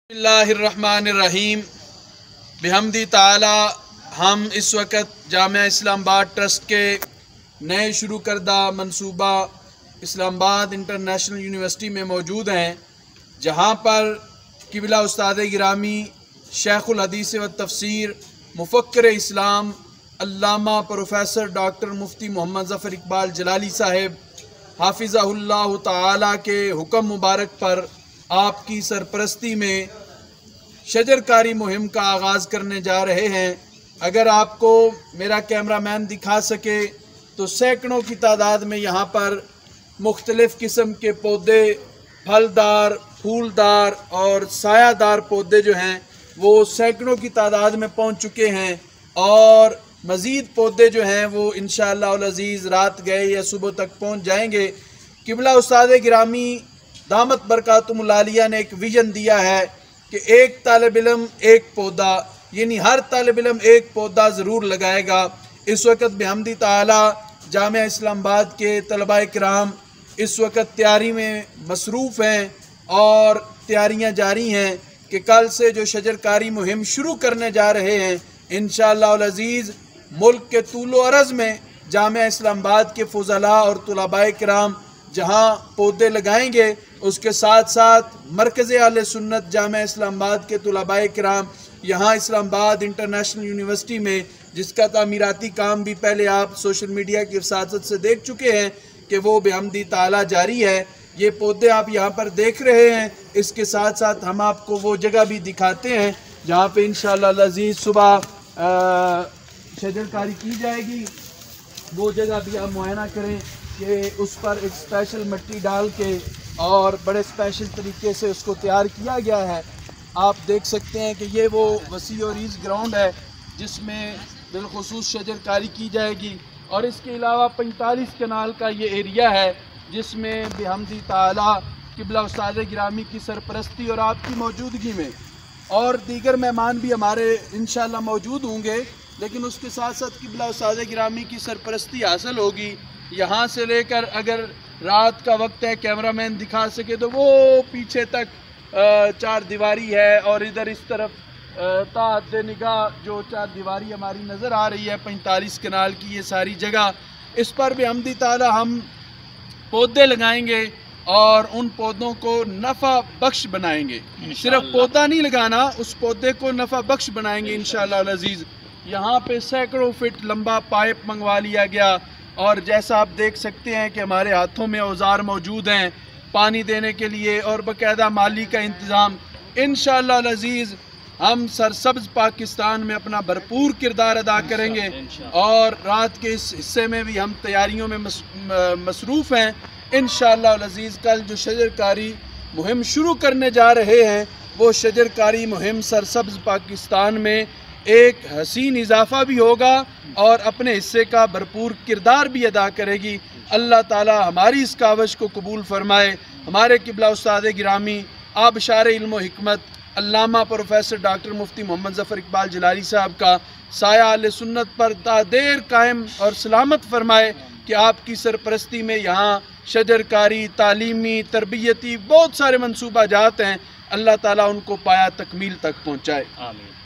बिस्मिल्लाहिर्रहमानिर्रहीम। बिहम्दी ताला हम इस वक्त जामिया इस्लामाबाद ट्रस्ट के नए शुरू करदा मंसूबा इस्लामाबाद इंटरनेशनल यूनिवर्सिटी में मौजूद हैं, जहाँ पर किबला उस्ताद गिरामी शेखुल हदीस व तफसीर मुफक्किर इस्लाम अल्लामा प्रोफेसर डॉक्टर मुफ्ती मोहम्मद ज़फ़र इकबाल जलाली साहिब हाफिज़हुल्लाह ताला के हुक्म मुबारक पर आपकी सरपरस्ती में शजरकारी मुहिम का आगाज़ करने जा रहे हैं। अगर आपको मेरा कैमरामैन दिखा सके तो सैकड़ों की तादाद में यहाँ पर मुख्तलिफ़ किस्म के पौधे, फलदार, फूलदार और सायादार पौधे जो हैं वो सैकड़ों की तादाद में पहुँच चुके हैं और मज़ीद पौधे जो हैं वो इंशाअल्लाह अल अज़ीज़ रात गए या सुबह तक पहुँच जाएंगे। किबला उस्ताद गिरामी दामत बरकातुहुल आलिया ने एक विज़न दिया है कि एक तालिब इल्म एक पौधा, यानी हर तालिब इल्म एक पौधा ज़रूर लगाएगा। इस वक्त बिहम्दी ताला जामिया इस्लामाबाद के तलबा किराम इस वक्त तैयारी में मसरूफ़ हैं और तैयारियां जारी हैं कि कल से जो शजरकारी मुहिम शुरू करने जा रहे हैं इंशाअल्लाह अल अज़ीज़ मुल्क के तूलो अरज़ में जामिया इस्लामाबाद के फ़ुज़ला और तुलबा किराम जहाँ पौधे लगाएंगे, उसके साथ साथ मरकज़ अहले सुन्नत जामिया इस्लामाबाद के तुलबा किराम यहाँ इस्लामाबाद इंटरनेशनल यूनिवर्सिटी में, जिसका तामीराती काम भी पहले आप सोशल मीडिया की रसासत से देख चुके हैं कि वो बिहम्दी ताला जारी है। ये पौधे आप यहाँ पर देख रहे हैं। इसके साथ साथ हम आपको वो जगह भी दिखाते हैं जहाँ पे इंशाअल्लाह अल अज़ीज़ सुबह शजरकारी की जाएगी। वो जगह भी आप मुआयना करें कि उस पर एक स्पेशल मिट्टी डाल के और बड़े स्पेशल तरीके से उसको तैयार किया गया है। आप देख सकते हैं कि ये वो वसी और ईज़ ग्राउंड है जिसमें बिलखुसूस शजरकारी की जाएगी और इसके अलावा 45 कनाल का ये एरिया है जिसमें बिहम्दी ताला किबला उस्ताद गिरामी की सरपरस्ती और आपकी मौजूदगी में और दीगर मेहमान भी हमारे इंशाअल्लाह मौजूद होंगे, लेकिन उसके साथ साथ किबला उस्ताद गिरामी की सरपरस्ती हासिल होगी। यहाँ से लेकर अगर रात का वक्त है, कैमरामैन दिखा सके तो वो पीछे तक चार दीवारी है और इधर इस तरफ ताहत निगाह जो चार दीवारी हमारी नज़र आ रही है 45 कनाल की ये सारी जगह, इस पर भी बिहम्दी ताला हम पौधे लगाएंगे और उन पौधों को नफ़ा बख्श बनाएंगे। सिर्फ पौधा नहीं लगाना, उस पौधे को नफ़ा बख्श बनाएंगे इंशाअल्लाह अल अज़ीज़। यहाँ पे सैकड़ों फिट लंबा पाइप मंगवा लिया गया और जैसा आप देख सकते हैं कि हमारे हाथों में औजार मौजूद हैं पानी देने के लिए और बाकायदा माली का इंतज़ाम। इंशाअल्लाह अल अज़ीज़ हम सरसब्ज़ पाकिस्तान में अपना भरपूर किरदार अदा करेंगे और रात के इस हिस्से में भी हम तैयारियों में मसरूफ़ हैं। इंशाअल्लाह अल अज़ीज़ कल जो शजरकारी मुहिम शुरू करने जा रहे हैं वो शजरकारी मुहिम सरसब्ज़ पाकिस्तान में एक हसीन इजाफ़ा भी होगा और अपने हिस्से का भरपूर किरदार भी अदा करेगी। अल्लाह ताला हमारी इस कावश को कबूल फरमाए। हमारे किबला उस्ताद गिरामी आबशार इल्म व हिकमत अल्लामा प्रोफेसर डॉक्टर मुफ्ती मोहम्मद ज़फ़र इकबाल जलाली साहब का साया अहले सुन्नत पर तादेर कायम और सलामत फरमाए कि आपकी सरपरस्ती में यहाँ शजरकारी, तालीमी, तरबियती बहुत सारे मनसूबा जात हैं। अल्लाह ताला उनको पाया तकमील तक पहुँचाए। आमीन।